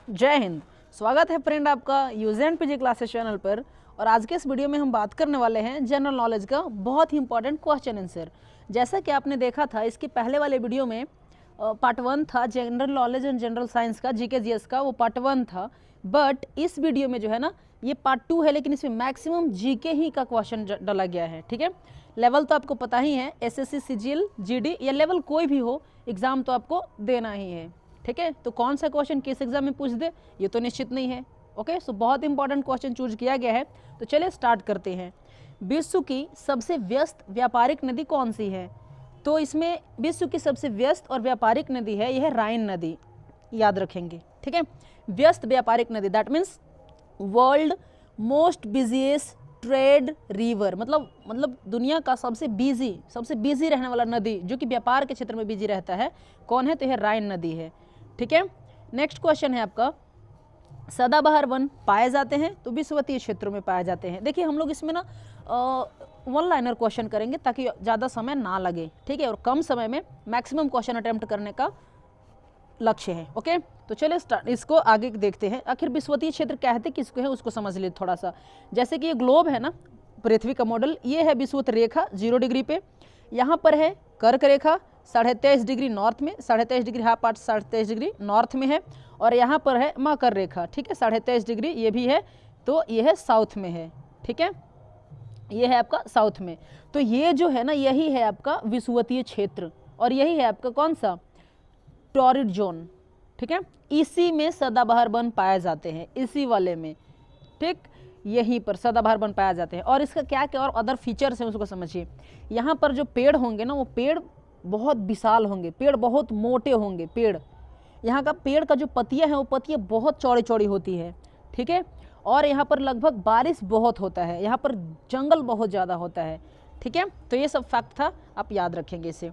जय हिंद। स्वागत है फ्रेंड आपका use and PG classes channel पर। और आज के इस वीडियो में हम बात करने वाले हैं जनरल नॉलेज का बहुत ही इंपॉर्टेंट क्वेश्चन आंसर। जैसा कि आपने देखा था इसके पहले वाले वीडियो में पार्ट 1 था general knowledge and general science का, जीके जीएस का, वो पार्ट 1 था। बट इस वीडियो में जो है ना ये पार्ट 2 है, लेकिन इसमें मैक्सिमम जीके ही का क्वेश्चन डाला गया है। ठीक है, लेवल तो आपको पता ही है, एसएससी, सीजीएल, जीडी या लेवल कोई भी हो, एग्जाम तो आपको देना ही है। ठीक है, तो कौन सा क्वेश्चन किस एग्जाम में पूछ दे ये तो निश्चित नहीं है। ओके, सो बहुत इंपॉर्टेंट क्वेश्चन चूज किया गया है। तो चलिए स्टार्ट करते हैं। विश्व की सबसे व्यस्त व्यापारिक नदी कौन सी है? तो इसमें विश्व की सबसे व्यस्त और व्यापारिक नदी है यह राइन नदी, याद रखेंगे। ठीक है, व्यस्त व्यापारिक नदी that means world most busiest trade river, मतलब दुनिया का सबसे बिजी रहने वाला नदी जो कि व्यापार के क्षेत्र में बिजी रहता है, कौन है? तो यह राइन नदी है। ठीक है, नेक्स्ट क्वेश्चन है आपका, सदाबहार वन पाए जाते हैं तो विषुवतीय क्षेत्रों में पाए जाते हैं। देखिए हम लोग इसमें ना वन लाइनर क्वेश्चन करेंगे ताकि ज़्यादा समय ना लगे। ठीक है, और कम समय में मैक्सिमम क्वेश्चन अटेम्प्ट करने का लक्ष्य है। ओके, तो चलिए स्टार्ट इसको आगे देखते हैं। आखिर विषुवतीय क्षेत्र कहते किसको है उसको समझ लीजिए थोड़ा सा। जैसे कि ये ग्लोब है ना, पृथ्वी का मॉडल, ये है विषुवत रेखा 0 डिग्री पे, यहाँ पर है कर्क रेखा 23.5 डिग्री नॉर्थ में, 23.5 degree half part 23.5 degree north में है, और यहाँ पर है मकर रेखा। ठीक है, 23.5 डिग्री ये भी है, तो ये है साउथ में है। ठीक है, ये है आपका साउथ में। तो ये जो है ना यही है आपका विषुवतीय क्षेत्र, और यही है आपका कौन सा? Torrid zone. ठीक है, इसी में सदाबहार वन पाए जाते हैं, इसी वाले में। ठीक, यहीं पर सदाबहार वन पाया जाते हैं। और इसका क्या क्या और अदर फीचर्स हैं उसको समझिए। यहाँ पर जो पेड़ होंगे ना वो पेड़ बहुत विशाल होंगे, पेड़ बहुत मोटे होंगे। पेड़ यहाँ का पेड़ का जो पत्तियाँ हैं वो पत्तियाँ बहुत चौड़ी चौड़ी होती है। ठीक है, और यहाँ पर लगभग बारिश बहुत होता है, यहाँ पर जंगल बहुत ज़्यादा होता है। ठीक है, तो ये सब फैक्ट था, आप याद रखेंगे इसे।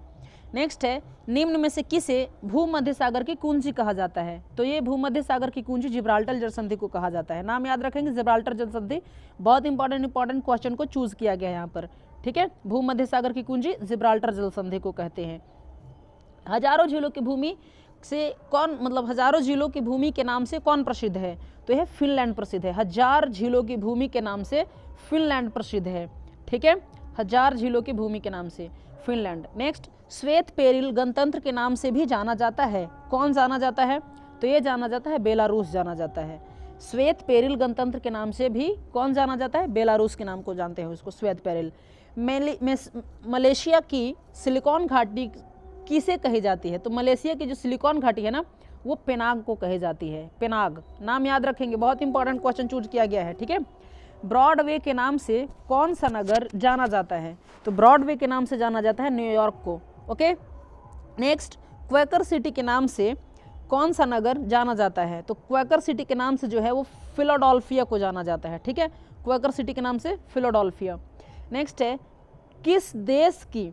नेक्स्ट है, निम्न में से किसे भूमध्य सागर की कुंजी कहा जाता है? तो ये भूमध्य सागर की कुंजी जिब्राल्टर जल संधि को कहा जाता है। नाम याद रखेंगे, जिब्राल्टर जल संधि। बहुत इंपॉर्टेंट क्वेश्चन को चूज किया गया है यहाँ पर। ठीक है, भूमध्य सागर की कुंजी जिब्राल्टर जल संधि को कहते हैं। हजारों झीलों की भूमि से कौन, हजारों झीलों की भूमि के नाम से कौन प्रसिद्ध है? तो यह फिनलैंड प्रसिद्ध है। 1000 झीलों की भूमि के नाम से फिनलैंड प्रसिद्ध है। ठीक है, 1000 झीलों की भूमि के नाम से फिनलैंड। नेक्स्ट, श्वेत पेरिल गणतंत्र के नाम से भी जाना जाता है, कौन जाना जाता है? तो ये जाना जाता है बेलारूस जाना जाता है। श्वेत पेरिल गणतंत्र के नाम से भी कौन जाना जाता है? बेलारूस के नाम को जानते हैं उसको, श्वेत पेरिल। मलेशिया की सिलिकॉन घाटी किसे कही जाती है? तो मलेशिया की जो सिलिकॉन घाटी है ना वो पेनांग को कही जाती है। पेनांग नाम याद रखेंगे, बहुत इंपॉर्टेंट क्वेश्चन चूज किया गया है। ठीक है, ब्रॉडवे के नाम से कौन सा नगर जाना जाता है? तो ब्रॉडवे के नाम से जाना जाता है न्यूयॉर्क को। ओके, नेक्स्ट, क्वेकर सिटी के नाम से कौन सा नगर जाना जाता है? तो क्वेकर सिटी के नाम से जो है वो फिलाडेल्फिया को जाना जाता है। ठीक है, क्वेकर सिटी के नाम से फिलाडेल्फिया। नेक्स्ट है, किस देश की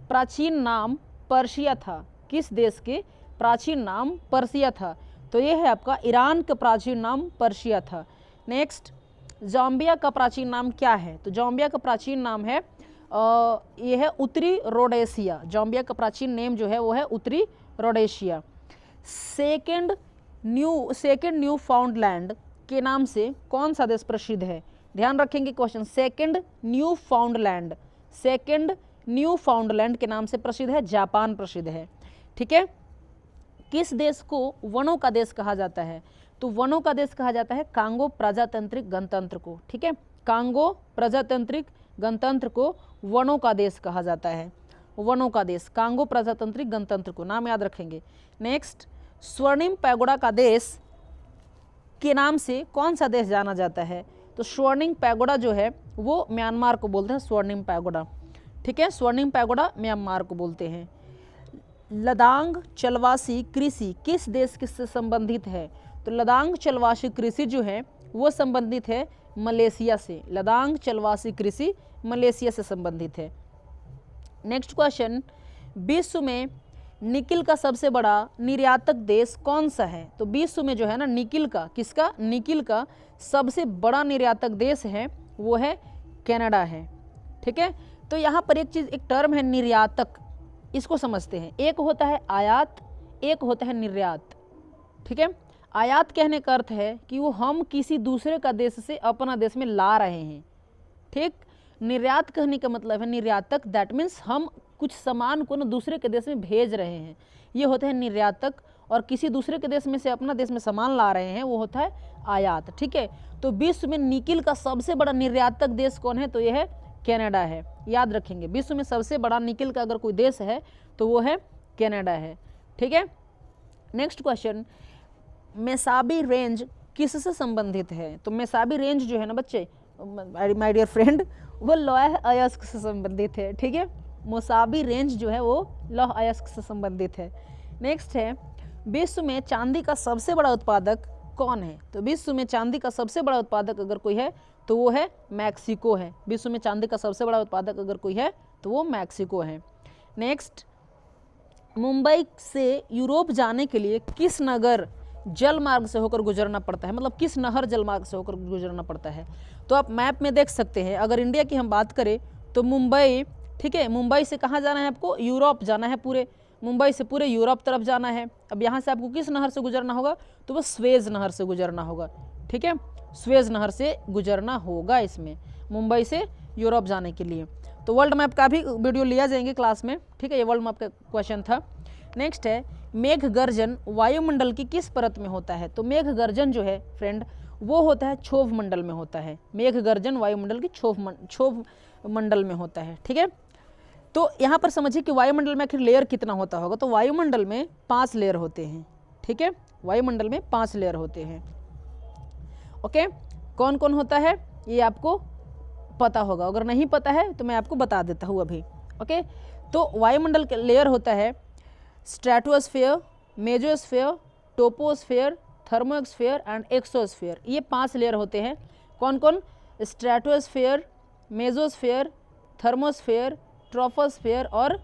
प्राचीन नाम पर्शिया था? किस देश के प्राचीन नाम पर्शिया था? तो ये है आपका ईरान का प्राचीन नाम पर्शिया था। नेक्स्ट, जाम्बिया का प्राचीन नाम क्या है? तो जाम्बिया का प्राचीन नाम है ये है उत्तरी रोडेशिया। जाम्बिया का प्राचीन नेम जो है वो है उत्तरी रोडेशिया। सेकेंड न्यू फाउंडलैंड के नाम से कौन सा देश प्रसिद्ध है? ध्यान रखेंगे क्वेश्चन, सेकेंड न्यू फाउंडलैंड के नाम से प्रसिद्ध है जापान प्रसिद्ध है। ठीक है, किस देश को वनों का देश कहा जाता है? तो वनों का देश कहा जाता है कांगो प्रजातांत्रिक गणतंत्र को। ठीक है, कांगो प्रजातांत्रिक गणतंत्र को वनों का देश कहा जाता है। वनों का देश कांगो प्रजातांत्रिक गणतंत्र को, नाम याद रखेंगे। नेक्स्ट, स्वर्णिम पैगोडा का देश के नाम से कौन सा देश जाना जाता है? तो स्वर्णिम पैगोडा जो है वो म्यांमार को बोलते हैं, स्वर्णिम पैगोडा। ठीक है, स्वर्णिम पैगोडा म्यांमार को बोलते हैं। लदांग चलवासी कृषि किस देश से संबंधित है? तो लदांग चलवासी कृषि जो है वो संबंधित है मलेशिया से। लदांग चलवासी कृषि मलेशिया से संबंधित है। नेक्स्ट क्वेश्चन, विश्व में निकिल का सबसे बड़ा निर्यातक देश कौन सा है? तो विश्व में जो है ना निकिल का, किसका? निकिल का सबसे बड़ा निर्यातक देश है वो है कनाडा है। ठीक है, तो यहाँ पर एक टर्म है निर्यातक, इसको समझते हैं। एक होता है आयात, एक होता है निर्यात। ठीक है, आयात कहने का अर्थ है कि वो हम किसी दूसरे का देश से अपना देश में ला रहे हैं, ठीक। निर्यात कहने का मतलब है निर्यातक, दैट मीन्स हम कुछ सामान को ना दूसरे के देश में भेज रहे हैं, ये होता है निर्यातक। और किसी दूसरे के देश में से अपना देश में सामान ला रहे हैं, वो होता है आयात, ठीक है। तो विश्व में निकिल का सबसे बड़ा निर्यातक देश कौन है? तो यह है कनाडा है, याद रखेंगे। विश्व में सबसे बड़ा निकिल का अगर कोई देश है तो वो है कनाडा है, ठीक है। नेक्स्ट क्वेश्चन, मेसाबी रेंज किससे संबंधित है? तो मेसाबी रेंज जो है ना बच्चे, माय डियर फ्रेंड, वो लौह अयस्क से संबंधित है, ठीक है। मेसाबी रेंज जो है वो लौह अयस्क से संबंधित है। नेक्स्ट है, विश्व में चांदी का सबसे बड़ा उत्पादक कौन है? तो विश्व में चांदी का सबसे बड़ा उत्पादक अगर कोई है तो वो है मैक्सिको है। विश्व में चांदी का सबसे बड़ा उत्पादक अगर कोई है तो वो मैक्सिको है। नेक्स्ट, मुंबई से यूरोप जाने के लिए किस नगर जल मार्ग से होकर गुजरना पड़ता है? मतलब किस नहर जल मार्ग से होकर गुजरना पड़ता है? तो आप मैप में देख सकते हैं, अगर इंडिया की हम बात करें तो मुंबई, ठीक है। मुंबई से कहाँ जाना है आपको? यूरोप जाना है, पूरे मुंबई से पूरे यूरोप तरफ जाना है। अब यहाँ से आपको किस नहर से गुजरना होगा? तो वो स्वेज नहर से गुजरना होगा, ठीक है। स्वेज नहर से गुजरना होगा इसमें, मुंबई से यूरोप जाने के लिए। तो वर्ल्ड मैप का भी वीडियो लिया जाएंगे क्लास में, ठीक है। ये वर्ल्ड मैप का क्वेश्चन था। नेक्स्ट है, मेघ गर्जन वायुमंडल की किस परत में होता है? तो मेघ गर्जन जो है फ्रेंड वो होता है क्षोभ मंडल में होता है। मेघ गर्जन वायुमंडल की क्षोभ मंडल में होता है, ठीक है। तो यहाँ पर समझिए कि वायुमंडल में आखिर लेयर कितना होता होगा? तो वायुमंडल में 5 लेयर होते हैं, ठीक है। वायुमंडल में 5 लेयर होते हैं, ओके। कौन कौन होता है ये आपको पता होगा, अगर नहीं पता है तो मैं आपको बता देता हूँ अभी, ओके। तो वायुमंडल के लेयर होता है stratosphere, mesosphere, troposphere, thermosphere and exosphere. ये 5 लेयर होते हैं। कौन कौन? स्ट्रेटोस्फेयर, मेसोस्फेयर, थर्मोस्फेयर, ट्रोपोस्फेयर और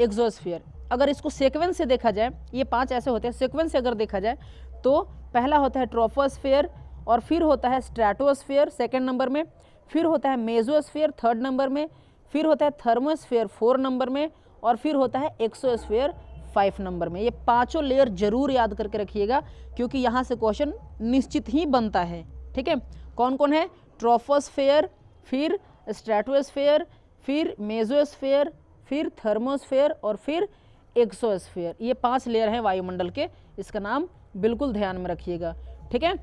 एक्सोस्फेयर। अगर इसको सीक्वेंस से देखा जाए, ये 5 ऐसे होते हैं, सीक्वेंस से अगर देखा जाए तो पहला होता है ट्रोपोस्फेयर, और फिर होता है स्ट्रेटोस्फेयर सेकंड नंबर में, फिर होता है मेसोस्फेयर थर्ड नंबर में, फिर होता है थर्मोस्फेयर 4 नंबर में, और फिर होता है एक्सोस्फेयर 5 नंबर में। ये 5 लेयर जरूर याद करके रखिएगा, क्योंकि यहाँ से क्वेश्चन निश्चित ही बनता है, ठीक है। कौन कौन है? ट्रोपोस्फेयर, फिर स्ट्रेटोस्फेयर, फिर मेसोस्फेयर, फिर थर्मोस्फेयर और फिर एक्सोस्फेयर। ये 5 लेयर हैं वायुमंडल के, इसका नाम बिल्कुल ध्यान में रखिएगा, ठीक है।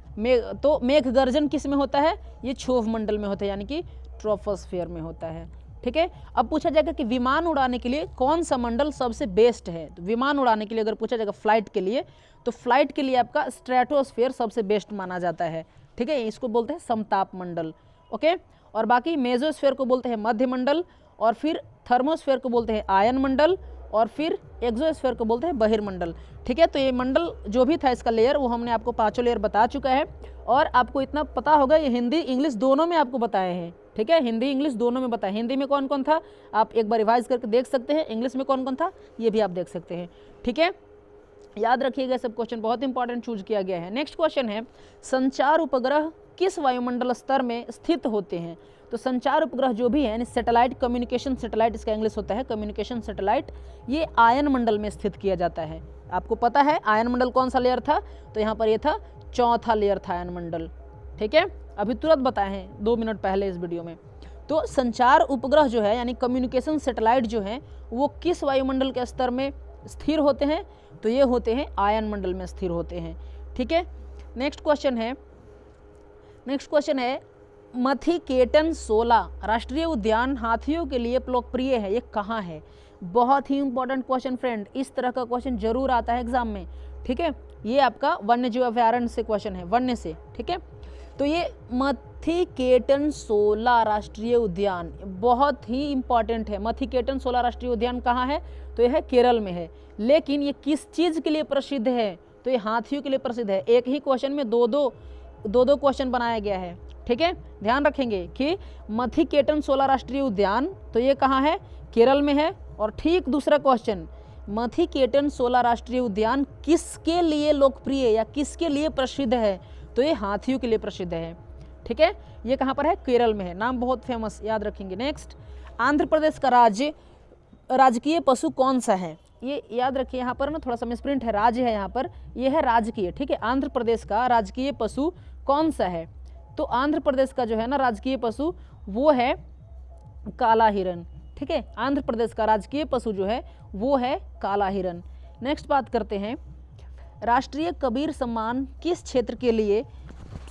तो मेघ गर्जन किस में होता है? ये क्षोभ मंडल में होता है, यानी कि ट्रोपोस्फेयर में होता है, ठीक है। अब पूछा जाएगा कि विमान उड़ाने के लिए कौन सा मंडल सबसे बेस्ट है? तो विमान उड़ाने के लिए अगर पूछा जाएगा फ्लाइट के लिए, तो फ्लाइट के लिए आपका स्ट्रेटोस्फेयर सबसे बेस्ट माना जाता है, ठीक है। इसको बोलते हैं समताप मंडल, ओके। और बाकी मेसोस्फेयर को बोलते हैं मध्य मंडल, और फिर थर्मोस्फेयर को बोलते हैं आयन मंडल, और फिर एक्सोस्फेयर को बोलते हैं बहिर्मंडल, ठीक है। तो ये मंडल जो भी था इसका लेयर, वो हमने आपको 5 लेयर बता चुका है। और आपको इतना पता होगा, ये हिंदी इंग्लिश दोनों में आपको बताए हैं, ठीक है। हिंदी इंग्लिश दोनों में बताए। हिंदी में कौन कौन था आप एक बार रिवाइज करके देख सकते हैं, इंग्लिश में कौन कौन था ये भी आप देख सकते हैं, ठीक है। याद रखिएगा, सब क्वेश्चन बहुत इंपॉर्टेंट चूज किया गया है। नेक्स्ट क्वेश्चन है, संचार उपग्रह किस वायुमंडल स्तर में स्थित होते हैं? तो संचार उपग्रह जो भी है, यानी सैटेलाइट, कम्युनिकेशन सैटेलाइट इसका इंग्लिश होता है, कम्युनिकेशन सैटेलाइट, ये आयन मंडल में स्थित किया जाता है। आपको पता है आयन मंडल कौन सा लेयर था? तो यहाँ पर ये था चौथा लेयर था आयन मंडल, ठीक है। अभी तुरंत बताए हैं 2 मिनट पहले इस वीडियो में। तो संचार उपग्रह जो है, यानी कम्युनिकेशन सैटेलाइट जो है, वो किस वायुमंडल के स्तर में स्थिर होते हैं? तो ये होते हैं आयन मंडल में स्थिर होते हैं, ठीक है। नेक्स्ट क्वेश्चन है मथिकेटन 16 राष्ट्रीय उद्यान हाथियों के लिए लोकप्रिय है, ये कहाँ है? बहुत ही इंपॉर्टेंट क्वेश्चन फ्रेंड, इस तरह का क्वेश्चन जरूर आता है एग्जाम में, ठीक है। ये आपका वन्य जीव अभयारण्य से क्वेश्चन है, वन्य से, ठीक है। तो ये मथिकेटन 16 राष्ट्रीय उद्यान बहुत ही इंपॉर्टेंट है। मथिकेटन 16 राष्ट्रीय उद्यान कहाँ है? तो यह केरल में है। लेकिन ये किस चीज़ के लिए प्रसिद्ध है? तो ये हाथियों के लिए प्रसिद्ध है। एक ही क्वेश्चन में दो क्वेश्चन बनाया गया है, ठीक है। ध्यान रखेंगे कि मथिकेटन 16 राष्ट्रीय उद्यान, तो ये कहाँ है? केरल में है। और ठीक दूसरा क्वेश्चन, मथिकेटन 16 राष्ट्रीय उद्यान किसके लिए लोकप्रिय या किसके लिए प्रसिद्ध है? तो ये हाथियों के लिए प्रसिद्ध है, ठीक है। ये कहाँ पर है? केरल में है। नाम बहुत फेमस, याद रखेंगे। नेक्स्ट, आंध्र प्रदेश का राजकीय पशु कौन सा है? ये याद रखिए, यहाँ पर ना थोड़ा सा मिसप्रिंट है, राज्य है यहाँ पर, ये है राजकीय, ठीक है। आंध्र प्रदेश का राजकीय पशु कौन सा है? तो आंध्र प्रदेश का जो है ना राजकीय पशु वो है काला हिरन, ठीक है। आंध्र प्रदेश का राजकीय पशु जो है वो है काला हिरन। नेक्स्ट बात करते हैं, राष्ट्रीय कबीर सम्मान किस क्षेत्र के लिए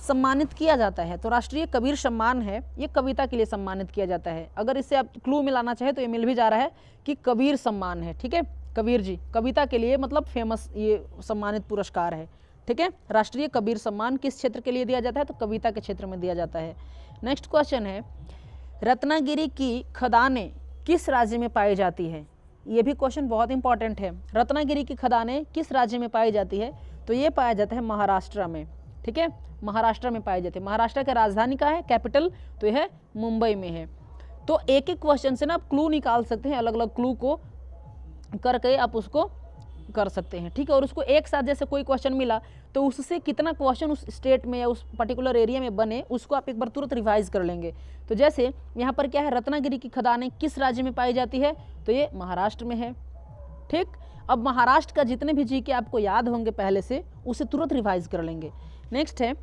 सम्मानित किया जाता है? तो राष्ट्रीय कबीर सम्मान है, ये कविता के लिए सम्मानित किया जाता है। अगर इससे आप क्लू मिलाना चाहे तो ये मिल भी जा रहा है कि कबीर सम्मान है, ठीक है। कबीर जी कविता के लिए मतलब फेमस ये सम्मानित पुरस्कार है, ठीक है। राष्ट्रीय कबीर सम्मान किस क्षेत्र के लिए दिया जाता है? तो कविता के क्षेत्र में दिया जाता है। नेक्स्ट क्वेश्चन है, रत्नागिरी की खदानें किस राज्य में पाई जाती है? ये भी क्वेश्चन बहुत इंपॉर्टेंट है। रत्नागिरी की खदानें किस राज्य में पाई जाती है? तो ये पाया जाता है महाराष्ट्र में, ठीक है। महाराष्ट्र में पाई जाती है। महाराष्ट्र की राजधानी का है, कैपिटल, तो यह मुंबई में है। तो एक एक क्वेश्चन से ना आप क्लू निकाल सकते हैं, अलग अलग क्लू को करके आप उसको कर सकते हैं, ठीक है। और उसको एक साथ जैसे कोई क्वेश्चन मिला तो उससे कितना क्वेश्चन उस स्टेट में या उस पर्टिकुलर एरिया में बने उसको आप एक बार तुरंत रिवाइज कर लेंगे। तो जैसे यहाँ पर क्या है, रत्नागिरी की खदानें किस राज्य में पाई जाती है? तो ये महाराष्ट्र में है, ठीक। अब महाराष्ट्र का जितने भी जीके आपको याद होंगे पहले से उसे तुरंत रिवाइज कर लेंगे। नेक्स्ट है,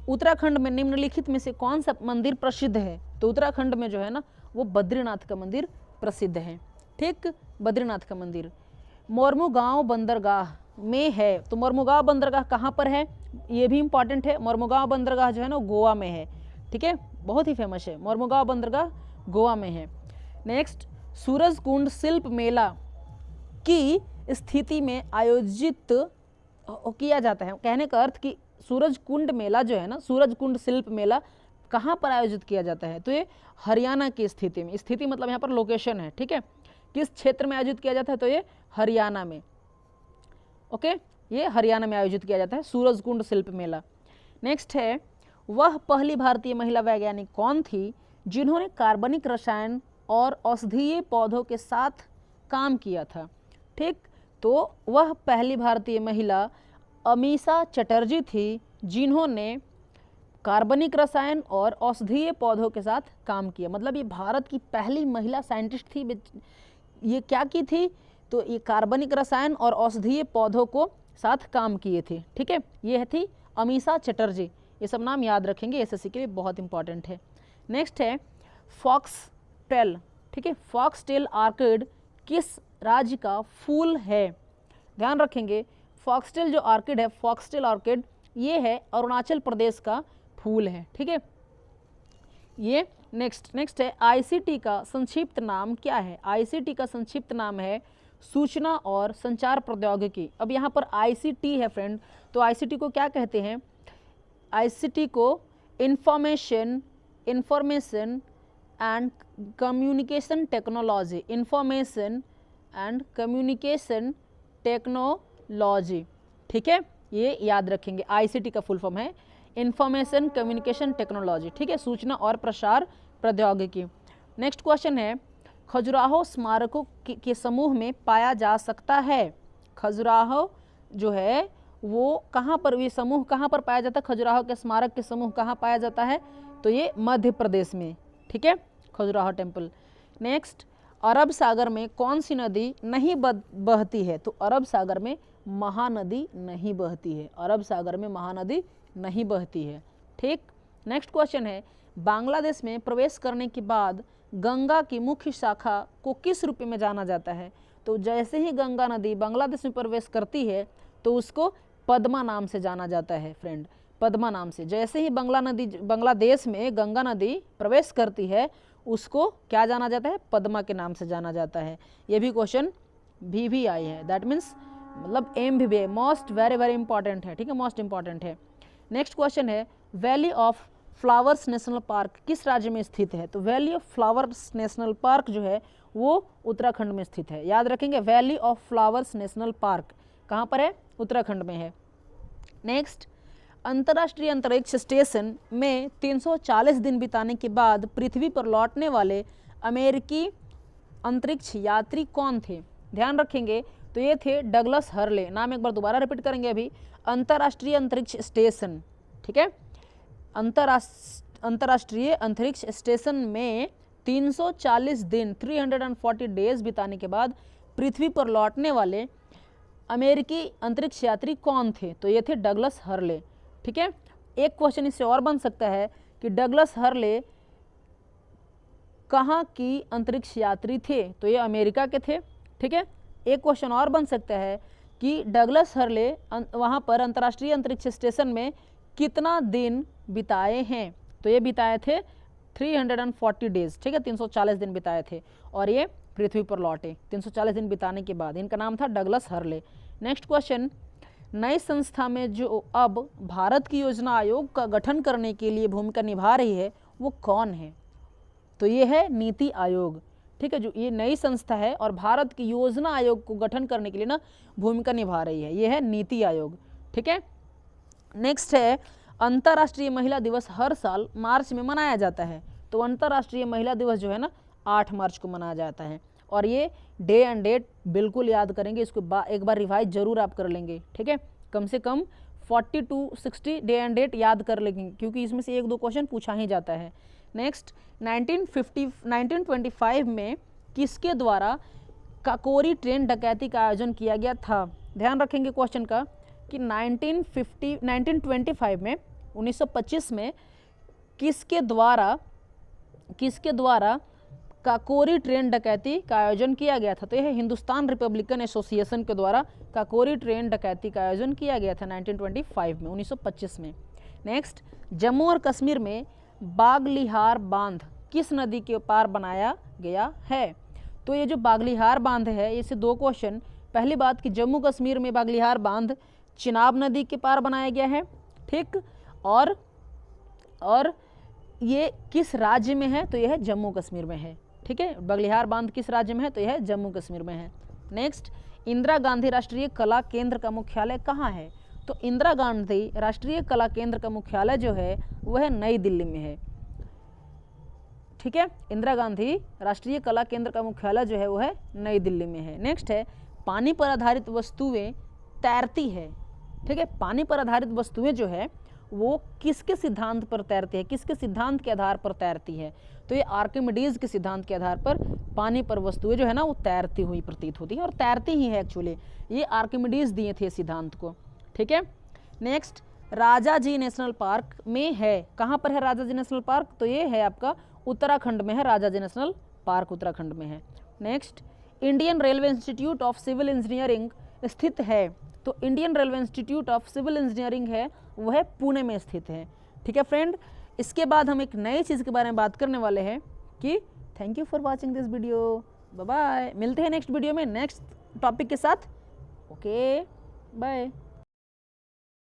उत्तराखंड में निम्नलिखित में से कौन सा मंदिर प्रसिद्ध है? तो उत्तराखंड में जो है ना वो बद्रीनाथ का मंदिर प्रसिद्ध है, ठीक, बद्रीनाथ का मंदिर। मोरमुगांव बंदरगाह में है, तो मोरमुगांव बंदरगाह कहाँ पर है? ये भी इंपॉर्टेंट है। मोरमुगांव बंदरगाह जो है ना गोवा में है, ठीक है, बहुत ही फेमस है। मोरमुगांव बंदरगाह गोवा में है। नेक्स्ट, सूरजकुंड शिल्प मेला की स्थिति में आयोजित किया जाता है। कहने का अर्थ कि सूरजकुंड मेला जो है ना, सूरजकुंड शिल्प मेला कहाँ पर आयोजित किया जाता है? तो ये हरियाणा की स्थिति में, स्थिति मतलब यहाँ पर लोकेशन है, ठीक है। किस क्षेत्र में आयोजित किया जाता है? तो ये हरियाणा में, ओके, ये हरियाणा में आयोजित किया जाता है सूरजकुंड शिल्प मेला। नेक्स्ट है, वह पहली भारतीय महिला वैज्ञानिक कौन थी जिन्होंने कार्बनिक रसायन और औषधीय पौधों के साथ काम किया था? ठीक, तो वह पहली भारतीय महिला अमीषा चटर्जी थी जिन्होंने कार्बनिक रसायन और औषधीय पौधों के साथ काम किया। मतलब ये भारत की पहली महिला साइंटिस्ट थी। ये क्या की थी? तो ये कार्बनिक रसायन और औषधीय पौधों को साथ काम किए थे, ठीक है। ये थी अमीषा चटर्जी। ये सब नाम याद रखेंगे, एसएससी के लिए बहुत इंपॉर्टेंट है। नेक्स्ट है फॉक्सटेल, ठीक है। फॉक्सटेल ऑर्किड किस राज्य का फूल है? ध्यान रखेंगे, फॉक्सटेल जो ऑर्किड है, फॉक्सटेल ऑर्किड ये है अरुणाचल प्रदेश का फूल है, ठीक है। ये नेक्स्ट है आईसीटी का संक्षिप्त नाम क्या है? आईसीटी का संक्षिप्त नाम है सूचना और संचार प्रौद्योगिकी। अब यहाँ पर आईसीटी है फ्रेंड, तो आईसीटी को क्या कहते हैं? आईसीटी को information and communication technology, information and communication technology, ठीक है। ये याद रखेंगे, आईसीटी का फुल फॉर्म है इंफॉर्मेशन कम्युनिकेशन टेक्नोलॉजी, ठीक है, सूचना और प्रसार प्रौद्योगिकी। नेक्स्ट क्वेश्चन है, खजुराहो स्मारकों के समूह में पाया जा सकता है? खजुराहो जो है वो कहाँ पर, ये समूह कहाँ पर पाया जाता है? खजुराहो के स्मारक के समूह कहाँ पाया जाता है? तो ये मध्य प्रदेश में, ठीक है, खजुराहो टेम्पल। नेक्स्ट, अरब सागर में कौन सी नदी नहीं बहती है? तो अरब सागर में महानदी नहीं बहती है, अरब सागर में महानदी नहीं बहती है, ठीक। नेक्स्ट क्वेश्चन है, बांग्लादेश में प्रवेश करने के बाद गंगा की मुख्य शाखा को किस रूप में जाना जाता है? तो जैसे ही गंगा नदी बांग्लादेश में प्रवेश करती है तो उसको पद्मा नाम से जाना जाता है फ्रेंड, पद्मा नाम से। जैसे ही बांग्लादेश में गंगा नदी प्रवेश करती है उसको क्या जाना जाता है? पद्मा के नाम से जाना जाता है। ये भी क्वेश्चन भी आई है, दैट मीन्स मतलब एम भी मोस्ट वेरी इंपॉर्टेंट है, ठीक है, मोस्ट इंपॉर्टेंट है। नेक्स्ट क्वेश्चन है, valley of flowers national park किस राज्य में स्थित है? तो valley of flowers national park जो है वो उत्तराखंड में स्थित है, याद रखेंगे। Valley of flowers national park कहाँ पर है? उत्तराखंड में है। नेक्स्ट, अंतर्राष्ट्रीय अंतरिक्ष स्टेशन में 340 दिन बिताने के बाद पृथ्वी पर लौटने वाले अमेरिकी अंतरिक्ष यात्री कौन थे? ध्यान रखेंगे, तो ये थे डगलस हर्ले। नाम एक बार दोबारा रिपीट करेंगे अभी, अंतर्राष्ट्रीय अंतरिक्ष स्टेशन, ठीक है, अंतर्राष्ट्रीय अंतरिक्ष स्टेशन में 340 दिन 340 डेज बिताने के बाद पृथ्वी पर लौटने वाले अमेरिकी अंतरिक्ष यात्री कौन थे? तो ये थे डगलस हर्ले। ठीक है, एक क्वेश्चन इससे और बन सकता है कि डगलस हर्ले कहाँ की अंतरिक्ष यात्री थे? तो ये अमेरिका के थे। ठीक है, एक क्वेश्चन और बन सकता है कि डगलस हर्ले वहाँ पर अंतर्राष्ट्रीय अंतरिक्ष स्टेशन में कितना दिन बिताए हैं? तो ये बिताए थे 340 डेज। ठीक है, 340 दिन बिताए थे और ये पृथ्वी पर लौटे 340 दिन बिताने के बाद। इनका नाम था डगलस हर्ले। नेक्स्ट क्वेश्चन, नई संस्था में जो अब भारत की योजना आयोग का गठन करने के लिए भूमिका निभा रही है वो कौन है? तो ये है नीति आयोग। ठीक है, जो ये नई संस्था है और भारत की योजना आयोग को गठन करने के लिए ना भूमिका निभा रही है, ये है नीति आयोग। ठीक है, नेक्स्ट है अंतर्राष्ट्रीय महिला दिवस हर साल मार्च में मनाया जाता है। तो अंतर्राष्ट्रीय महिला दिवस जो है ना 8 मार्च को मनाया जाता है और ये डे एंड डेट बिल्कुल याद करेंगे, इसको एक बार रिवाइज जरूर आप कर लेंगे। ठीक है, कम से कम 40 to 60 डे एंड डेट याद कर लेंगे क्योंकि इसमें से 1-2 क्वेश्चन पूछा ही जाता है। नेक्स्ट, 1925 में किसके द्वारा काकोरी ट्रेन डकैती का आयोजन किया गया था? ध्यान रखेंगे क्वेश्चन का कि 1925 में 1925 में किसके द्वारा काकोरी ट्रेन डकैती का आयोजन किया गया था? तो यह हिंदुस्तान रिपब्लिकन एसोसिएशन के द्वारा काकोरी ट्रेन डकैती का आयोजन किया गया था 1925 में। नेक्स्ट, जम्मू और कश्मीर में बागलिहार बांध किस नदी के पार बनाया गया है? तो ये जो बागलिहार बांध है, इससे 2 क्वेश्चन। पहली बात कि जम्मू कश्मीर में बागलिहार बांध चिनाब नदी के पार बनाया गया है। ठीक, और ये किस राज्य में है? तो यह है जम्मू कश्मीर में है। ठीक है, बागलिहार बांध किस राज्य में है? तो यह है जम्मू कश्मीर में है। नेक्स्ट, इंदिरा गांधी राष्ट्रीय कला केंद्र का मुख्यालय कहाँ है? तो इंदिरा गांधी राष्ट्रीय कला केंद्र का मुख्यालय जो है वह नई दिल्ली में है। ठीक है, इंदिरा गांधी राष्ट्रीय कला केंद्र का मुख्यालय जो है वह नई दिल्ली में है। नेक्स्ट है, पानी पर आधारित वस्तुएं तैरती है। ठीक है, पानी पर आधारित वस्तुएं जो है वो किसके सिद्धांत पर तैरती है? किसके सिद्धांत के आधार पर तैरती है? तो ये आर्किमिडीज के सिद्धांत के आधार पर पानी पर वस्तुएं जो है ना वो तैरती हुई प्रतीत होती है और तैरती ही है एक्चुअली। ये आर्किमिडीज दिए थे सिद्धांत को। ठीक है, नेक्स्ट, राजाजी नेशनल पार्क में है। कहाँ पर है राजाजी नेशनल पार्क? तो ये है आपका उत्तराखंड में है, राजाजी नेशनल पार्क उत्तराखंड में है। Next, Indian railway institute of civil engineering स्थित है। तो Indian railway institute of civil engineering है वह पुणे में स्थित है। ठीक है फ्रेंड, इसके बाद हम एक नई चीज़ के बारे में बात करने वाले हैं कि thank you for watching this video, bye bye. मिलते हैं नेक्स्ट वीडियो में नेक्स्ट टॉपिक के साथ। Okay bye.